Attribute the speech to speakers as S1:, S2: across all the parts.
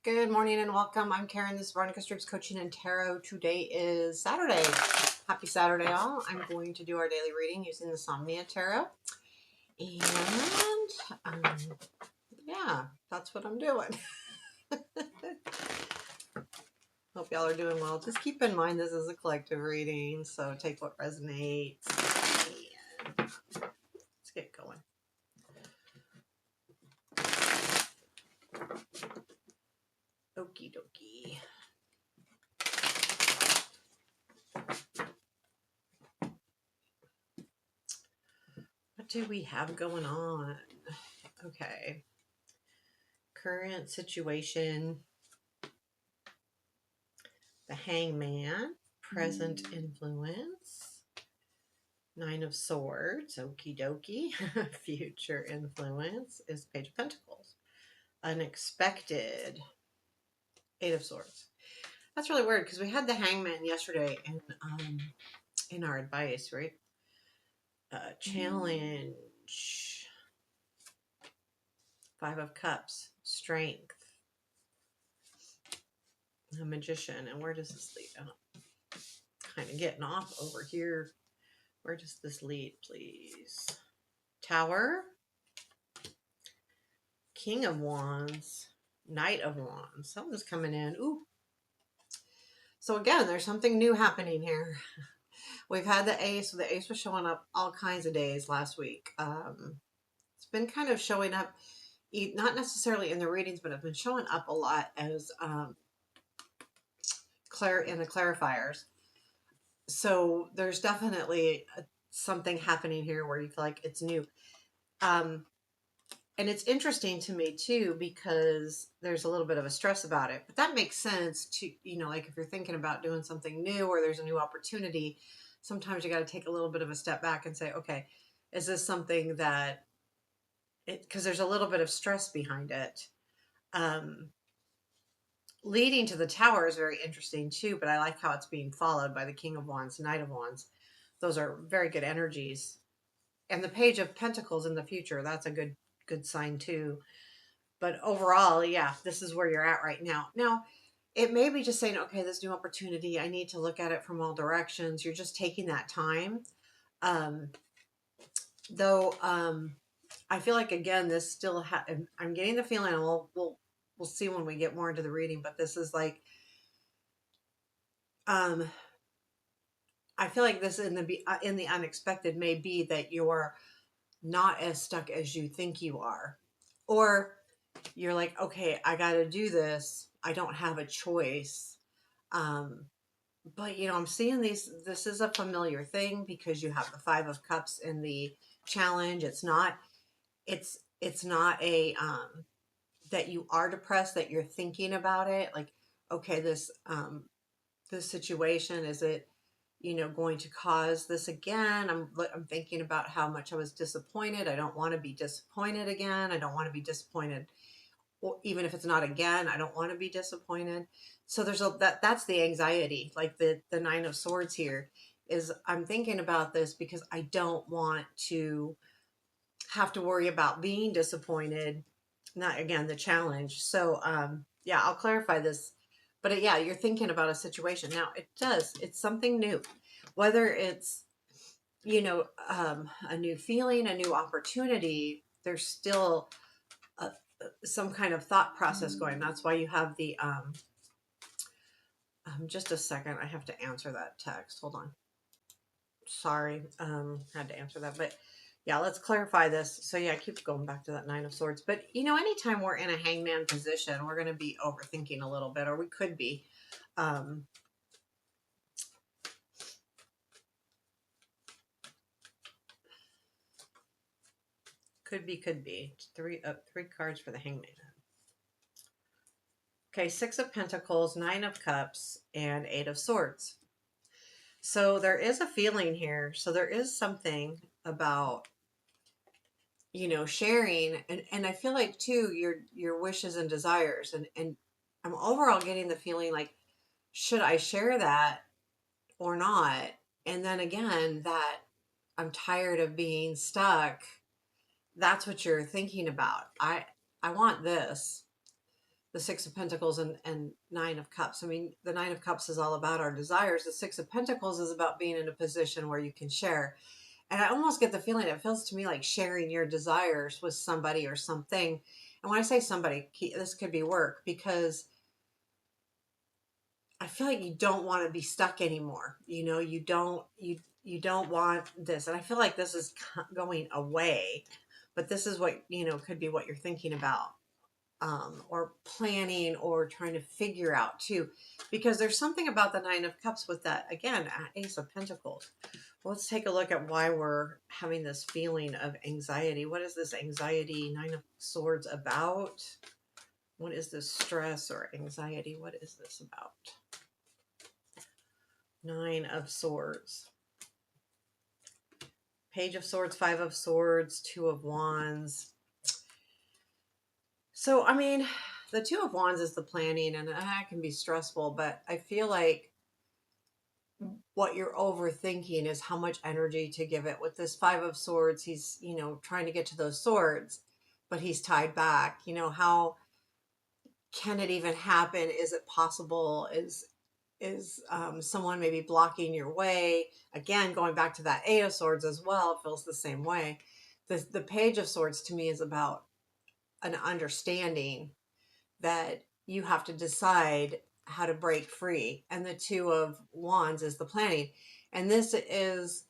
S1: Good morning and welcome. I'm Karen. This is Veronica Strips Coaching and Tarot. Today is Saturday. Happy Saturday, all. I'm going to do our daily reading using the Somnia Tarot. And, yeah, that's what I'm doing. Hope y'all are doing well. Just keep in mind this is a collective reading, so take what resonates. And let's get going. Okie dokie. What do we have going on? Okay. Current situation. The Hangman. Present influence. Nine of Swords. Okie dokie. Future influence is Page of Pentacles. Unexpected. Eight of Swords. That's really weird because we had the Hangman yesterday in our advice, right? Challenge. Five of Cups. Strength. A Magician. And where does this lead? I'm kind of getting off over here. Where does this lead, please? Tower. King of Wands. Knight of Wands. Something's coming in. Ooh. So again, there's something new happening here. We've had the Ace. The Ace was showing up all kinds of days last week. It's been kind of showing up, not necessarily in the readings, but it's been showing up a lot as in the clarifiers. So there's definitely something happening here where you feel like it's new. And it's interesting to me too, because there's a little bit of a stress about it, but that makes sense to, like if you're thinking about doing something new or there's a new opportunity, sometimes you got to take a little bit of a step back and say, okay, is this something that because there's a little bit of stress behind it. Leading to the Tower is very interesting too, but I like how it's being followed by the King of Wands, Knight of Wands. Those are very good energies. And the Page of Pentacles in the future, that's a good sign too. But overall, yeah, this is where you're at right now. Now, it may be just saying, okay, this new opportunity, I need to look at it from all directions. You're just taking that time. Though, I feel like, again, this still, I'm getting the feeling, and we'll see when we get more into the reading, but this is like, I feel like this in the unexpected may be that you're not as stuck as you think you are. Or you're like, okay, I got to do this. I don't have a choice. But I'm seeing this is a familiar thing because you have the Five of Cups in the challenge. It's not a, that you are depressed, that you're thinking about it. Like, okay, this situation, is it, going to cause this again? I'm thinking about how much I was disappointed. I don't want to be disappointed again. I don't want to be disappointed. Or even if it's not again, I don't want to be disappointed. So there's that's the anxiety. Like the Nine of Swords here is, I'm thinking about this because I don't want to have to worry about being disappointed. Not again, the challenge. So, yeah, I'll clarify this, but yeah, you're thinking about a situation. Now it's something new, whether it's, a new feeling, a new opportunity, there's still some kind of thought process going. That's why you have the, just a second. I have to answer that text. Hold on. Sorry. Had to answer that, but yeah, let's clarify this. So yeah, I keep going back to that Nine of Swords, but anytime we're in a hangman position, we're going to be overthinking a little bit, or we could be, could be three cards for the Hangman. Okay, Six of Pentacles, Nine of Cups, and Eight of Swords. So there is a feeling here. So there is something about, sharing, and I feel like too, your wishes and desires, and I'm overall getting the feeling like, should I share that or not? And then again, that I'm tired of being stuck. That's what you're thinking about. I want this. the Six of Pentacles and Nine of Cups. I mean, the Nine of Cups is all about our desires. The Six of Pentacles is about being in a position where you can share. And I almost get the feeling, it feels to me like sharing your desires with somebody or something. And when I say somebody, this could be work, because I feel like you don't want to be stuck anymore. You don't want this. And I feel like this is going away, but this is what, could be what you're thinking about, or planning or trying to figure out too, because there's something about the Nine of Cups with that, again, Ace of Pentacles. Let's take a look at why we're having this feeling of anxiety. What is this anxiety, Nine of Swords, about? What is this stress or anxiety? What is this about? Nine of Swords. Page of Swords, Five of Swords, Two of Wands. So, I mean, the Two of Wands is the planning, and that can be stressful, but I feel like what you're overthinking is how much energy to give it. With this Five of Swords, he's, trying to get to those swords, but he's tied back. How can it even happen? Is it possible? Is someone maybe blocking your way? Again, going back to that Eight of Swords as well, it feels the same way. The Page of Swords to me is about an understanding that you have to decide how to break free. And the Two of Wands is the planning. And this is,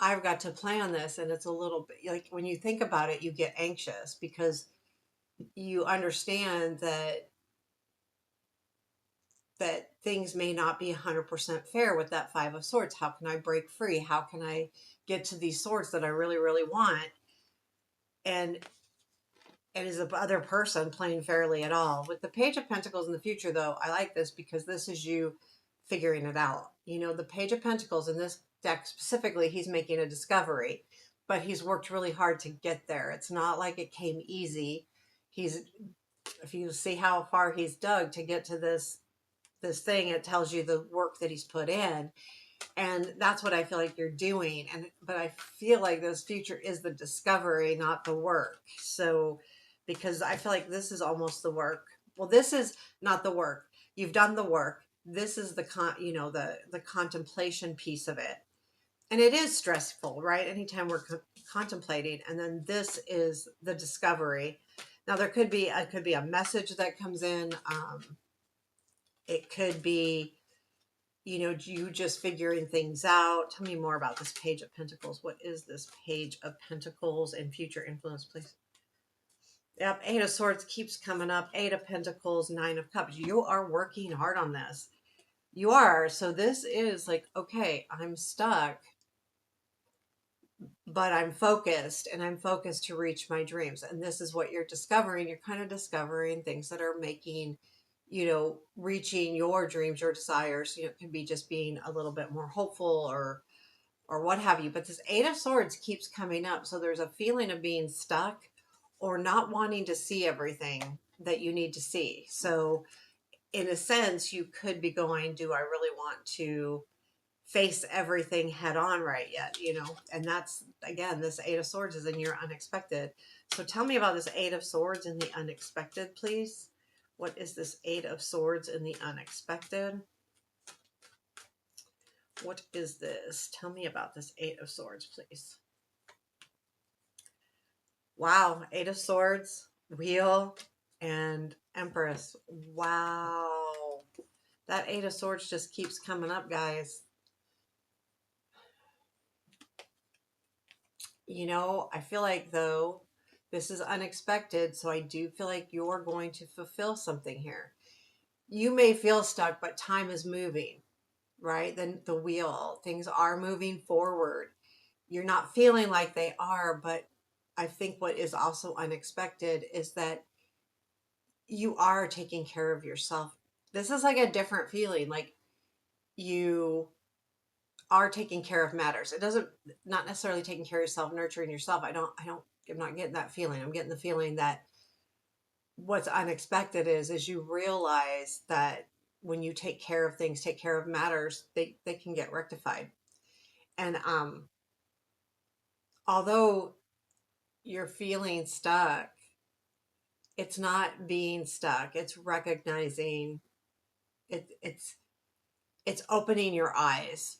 S1: I've got to plan this. And it's a little bit like, when you think about it, you get anxious because you understand that things may not be 100% fair with that Five of Swords. How can I break free? How can I get to these swords that I really, really want? And is the other person playing fairly at all? With the Page of Pentacles in the future, though, I like this because this is you figuring it out. The Page of Pentacles in this deck specifically, he's making a discovery, but he's worked really hard to get there. It's not like it came easy. If you see how far he's dug to get to this thing, it tells you the work that he's put in. And that's what I feel like you're doing. But I feel like this future is the discovery, not the work. So, because I feel like this is almost the work. Well, this is not the work. You've done the work. This is the the contemplation piece of it. And it is stressful, right? Anytime we're contemplating, and then this is the discovery. Now there could be a message that comes in. It could be, you just figuring things out. Tell me more about this Page of Pentacles. What is this Page of Pentacles and future influence, please? Yep, Eight of Swords keeps coming up. Eight of Pentacles, Nine of Cups. You are working hard on this. You are. So this is like, okay, I'm stuck, but I'm focused, and I'm focused to reach my dreams. And this is what you're discovering. You're kind of discovering things that are making, reaching your dreams, your desires. It can be just being a little bit more hopeful or what have you. But this Eight of Swords keeps coming up. So there's a feeling of being stuck or not wanting to see everything that you need to see. So in a sense, you could be going, do I really want to face everything head on right yet? And that's, again, this Eight of Swords is in your unexpected. So tell me about this Eight of Swords in the unexpected, please. What is this Eight of Swords in the unexpected? What is this? Tell me about this Eight of Swords, please. Wow. Eight of Swords, Wheel, and Empress. Wow. That Eight of Swords just keeps coming up, guys. I feel like, though, this is unexpected, so I do feel like you're going to fulfill something here. You may feel stuck, but time is moving, right? Then the wheel, things are moving forward. You're not feeling like they are, but I think what is also unexpected is that you are taking care of yourself. This is like a different feeling, like you are taking care of matters. It doesn't, not necessarily taking care of yourself, nurturing yourself. I'm not getting that feeling. I'm getting the feeling that what's unexpected is you realize that when you take care of things, take care of matters, they can get rectified. And although you're feeling stuck, it's not being stuck. It's recognizing it's opening your eyes.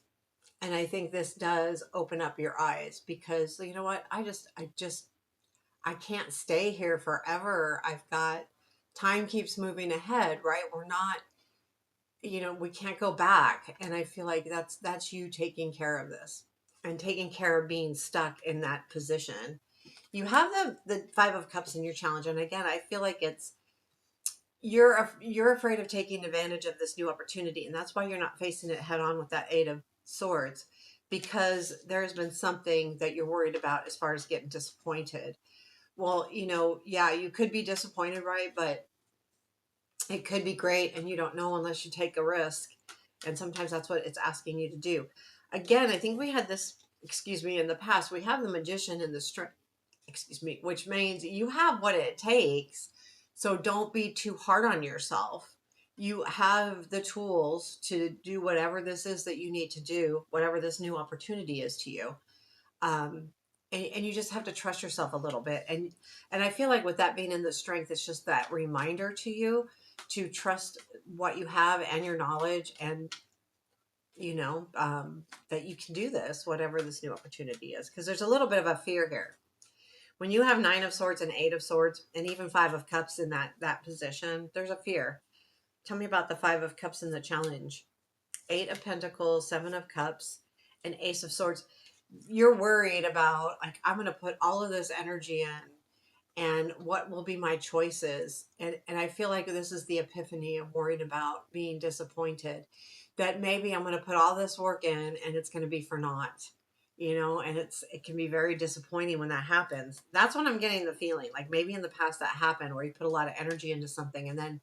S1: And I think this does open up your eyes because you know what? I can't stay here forever. I've got time keeps moving ahead, right? We're not, we can't go back. And I feel like that's you taking care of this and taking care of being stuck in that position. You have the 5 of Cups in your challenge, and again, I feel like it's you're afraid of taking advantage of this new opportunity, and that's why you're not facing it head on with that 8 of Swords, because there's been something that you're worried about as far as getting disappointed. Well, yeah, you could be disappointed, right? But it could be great, and you don't know unless you take a risk. And sometimes that's what it's asking you to do. Again, I think we had this, excuse me, in the past. We have the Magician and the Strength, excuse me, which means you have what it takes. So don't be too hard on yourself. You have the tools to do whatever this is that you need to do, whatever this new opportunity is to you. Um, and you just have to trust yourself a little bit. And I feel like with that being in the Strength, it's just that reminder to you to trust what you have and your knowledge, and that you can do this, whatever this new opportunity is. Because there's a little bit of a fear here when you have 9 of Swords and 8 of Swords and even 5 of Cups in that position. There's a fear. Tell me about the 5 of Cups in the challenge. 8 of Pentacles, 7 of Cups, and Ace of Swords. You're worried about, like, I'm going to put all of this energy in, and what will be my choices. And I feel like this is the epiphany of worried about being disappointed, that maybe I'm going to put all this work in and it's going to be for naught. And it can be very disappointing when that happens. That's when I'm getting the feeling like maybe in the past that happened, where you put a lot of energy into something and then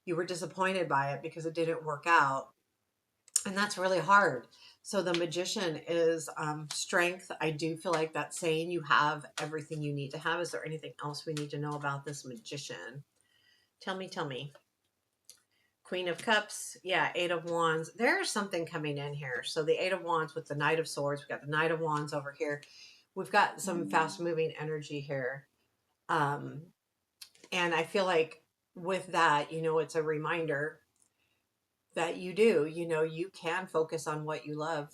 S1: you were disappointed by it because it didn't work out. And that's really hard. So the Magician is strength. I do feel like that's saying you have everything you need to have. Is there anything else we need to know about this Magician? Tell me, tell me. Queen of Cups, yeah, 8 of Wands. There's something coming in here. So the 8 of Wands with the Knight of Swords. We've got the Knight of Wands over here. We've got some fast moving energy here. Um, and I feel like with that, it's a reminder that you can focus on what you love.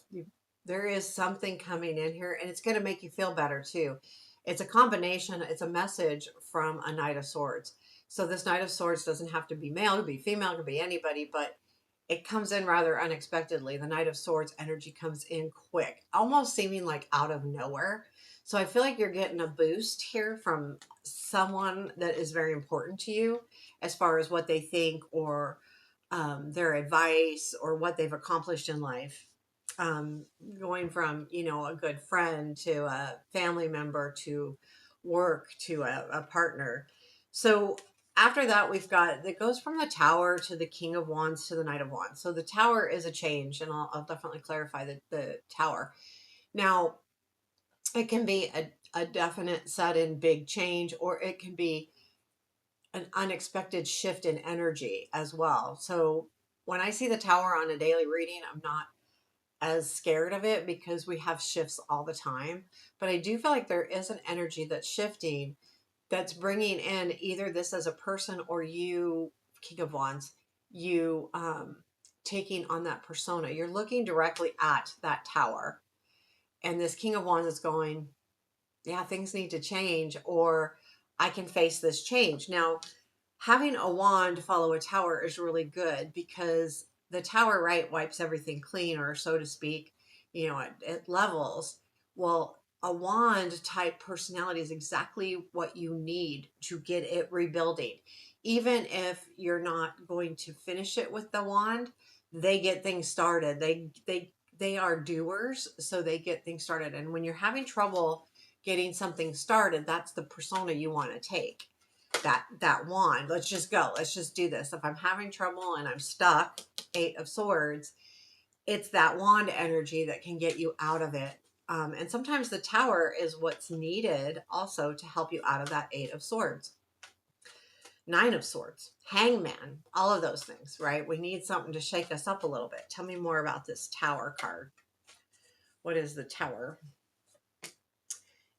S1: There is something coming in here, and it's going to make you feel better too. It's a combination, it's a message from a Knight of Swords. So this Knight of Swords doesn't have to be male, it could be female, it could be anybody, but it comes in rather unexpectedly. The Knight of Swords energy comes in quick, almost seeming like out of nowhere. So I feel like you're getting a boost here from someone that is very important to you, as far as what they think, or their advice, or what they've accomplished in life. Um, Going from, a good friend to a family member to work to a partner. So after that, we've got, it goes from the Tower to the King of Wands to the Knight of Wands. So the Tower is a change, and I'll definitely clarify the Tower. Now, it can be a definite, sudden, big change, or it can be an unexpected shift in energy as well. So when I see the Tower on a daily reading, I'm not as scared of it because we have shifts all the time. But I do feel like there is an energy that's shifting, that's bringing in either this as a person, or you, King of Wands, you taking on that persona. You're looking directly at that Tower. And this King of Wands is going, yeah, things need to change, or I can face this change. Now, having a wand follow a tower is really good, because the tower, right, wipes everything clean, or so to speak, it levels. Well, a wand type personality is exactly what you need to get it rebuilding. Even if you're not going to finish it with the wand, they get things started. They are doers, so they get things started. And when you're having trouble getting something started, that's the persona you want to take. That wand. Let's just go. Let's just do this. If I'm having trouble and I'm stuck, 8 of Swords, it's that wand energy that can get you out of it. And sometimes the Tower is what's needed also to help you out of that 8 of Swords. 9 of Swords, Hangman, all of those things, right? We need something to shake us up a little bit. Tell me more about this Tower card. What is the Tower?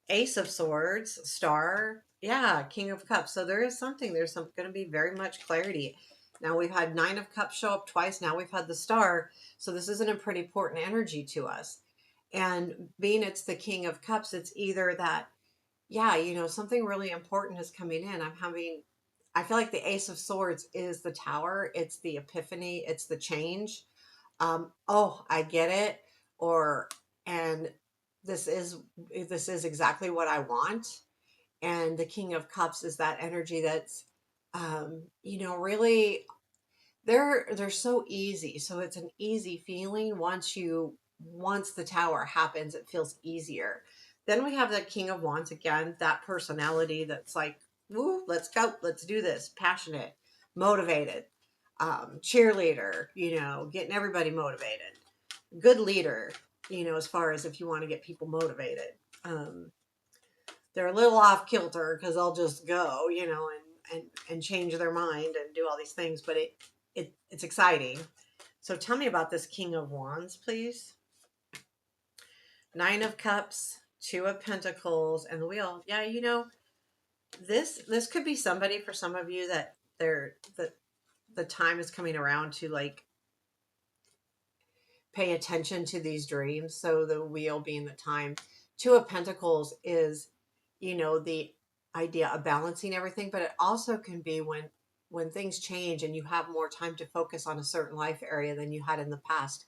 S1: Ace of Swords, Star, Yeah, King of Cups. So there is something, there's some going to be very much clarity. Now we've had Nine of Cups show up twice. Now we've had the Star. So this isn't a pretty important energy to us. And being it's the King of Cups, it's either that, yeah, something really important is coming in. I feel like the Ace of Swords is the Tower. It's the epiphany. It's the change. Oh, I get it. Or, and this is, this is exactly what I want. And the King of Cups is that energy that's really, they're so easy. So it's an easy feeling. Once the Tower happens, it feels easier. Then we have the King of Wands again, that personality that's like, woo, let's go, let's do this, passionate, motivated, cheerleader, getting everybody motivated, good leader, as far as if you want to get people motivated. um, they're a little off kilter because they'll just go, and change their mind and do all these things, but it's exciting. So tell me about this King of Wands, please. Nine of Cups, Two of Pentacles, and the Wheel. Yeah, this could be somebody for some of you that the time is coming around to like pay attention to these dreams. So the Wheel being the time. Two of Pentacles is, the idea of balancing everything, but it also can be when things change and you have more time to focus on a certain life area than you had in the past.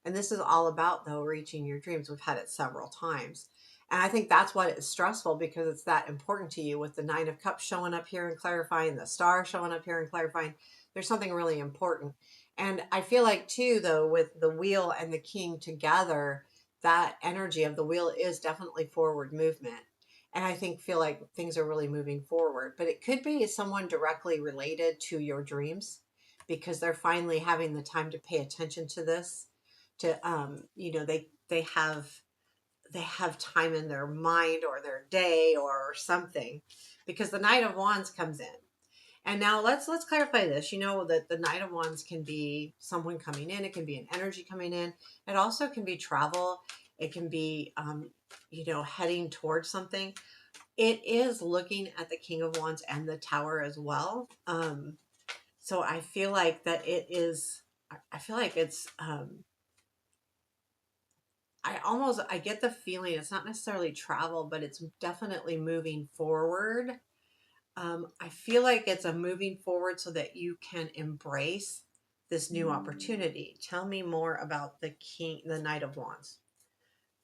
S1: And this is all about, though, reaching your dreams. We've had it several times. And I think that's what is stressful because it's that important to you with the Nine of Cups showing up here and clarifying, the Star showing up here and clarifying. There's something really important. And I feel like, too, though, with the Wheel and the King together, that energy of the Wheel is definitely forward movement. And I feel like things are really moving forward. But it could be someone directly related to your dreams because they're finally having the time to pay attention to this. To they have time in their mind or their day or something, because the Knight of Wands comes in. And now let's clarify this. You know that the Knight of Wands can be someone coming in. It can be an energy coming in. It also can be travel. It can be, heading towards something. It is looking at the King of Wands and the Tower as well. So I feel like that it is. I feel like it's. I get the feeling it's not necessarily travel, but it's definitely moving forward. I feel like it's a moving forward so that you can embrace this new opportunity. Tell me more about the Knight of Wands.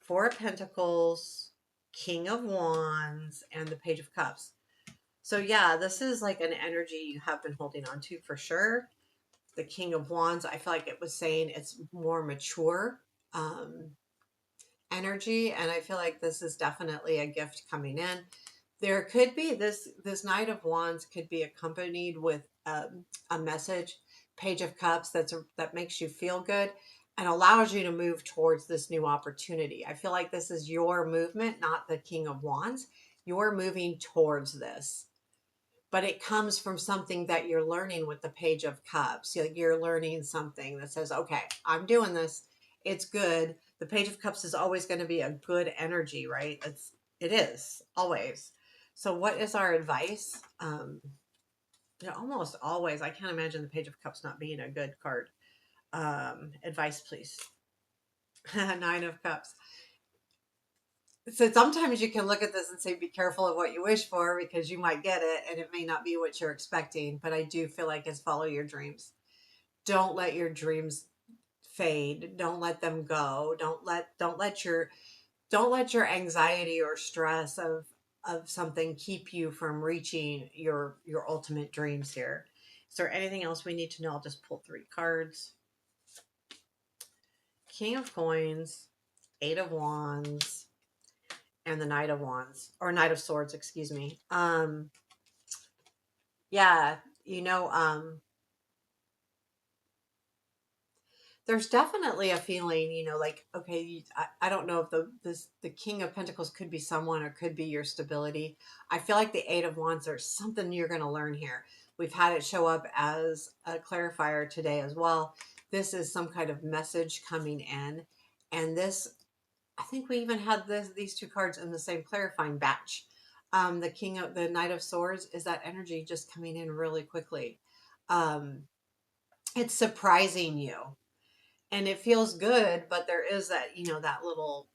S1: Four of Pentacles, King of Wands, and the Page of Cups. So yeah, this is like an energy you have been holding on to for sure. The King of Wands, I feel like it was saying it's more mature energy, and I feel like this is definitely a gift coming in. There could be this Knight of Wands could be accompanied with a message, Page of Cups, that makes you feel good and allows you to move towards this new opportunity. I feel like this is your movement, not the King of Wands. You're moving towards this, but it comes from something that you're learning with the Page of Cups. You're learning something that says, okay, I'm doing this. It's good. The Page of Cups is always going to be a good energy, right? It is always. So what is our advice? Almost always. I can't imagine the Page of Cups not being a good card. Advice, please. Nine of Cups. So sometimes you can look at this and say, be careful of what you wish for because you might get it and it may not be what you're expecting. But I do feel like it's follow your dreams. Don't let your dreams fade. Don't let them go. Don't let your anxiety or stress of something keep you from reaching your ultimate dreams here. Is there anything else we need to know? I'll just pull three cards. King of Coins, Eight of Wands, and the Knight of Wands, or Knight of Swords, excuse me. Yeah, there's definitely a feeling, like, okay, I don't know if the King of Pentacles could be someone or could be your stability. I feel like the Eight of Wands, there's something you're going to learn here. We've had it show up as a clarifier today as well. This is some kind of message coming in, and this, I think we even had these two cards in the same clarifying batch. The king of the knight of swords is that energy just coming in really quickly. Um, it's surprising you and it feels good, but there is that, that little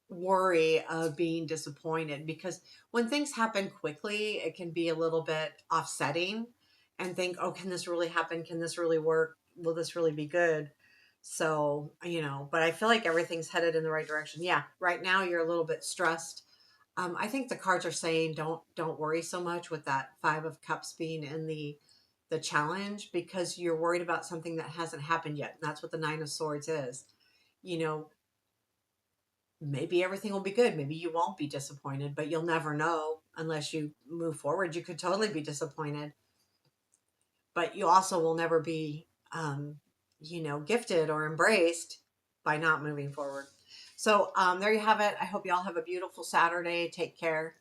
S1: worry of being disappointed because when things happen quickly, it can be a little bit offsetting and think, oh, can this really happen? Can this really work? Will this really be good? So, but I feel like everything's headed in the right direction. Yeah, right now you're a little bit stressed. I think the cards are saying don't worry so much with that 5 of Cups being in the challenge because you're worried about something that hasn't happened yet. And that's what the 9 of Swords is. You know, maybe everything will be good. Maybe you won't be disappointed, but you'll never know unless you move forward. You could totally be disappointed, but you also will never be, gifted or embraced by not moving forward. So there you have it. I hope you all have a beautiful Saturday. Take care.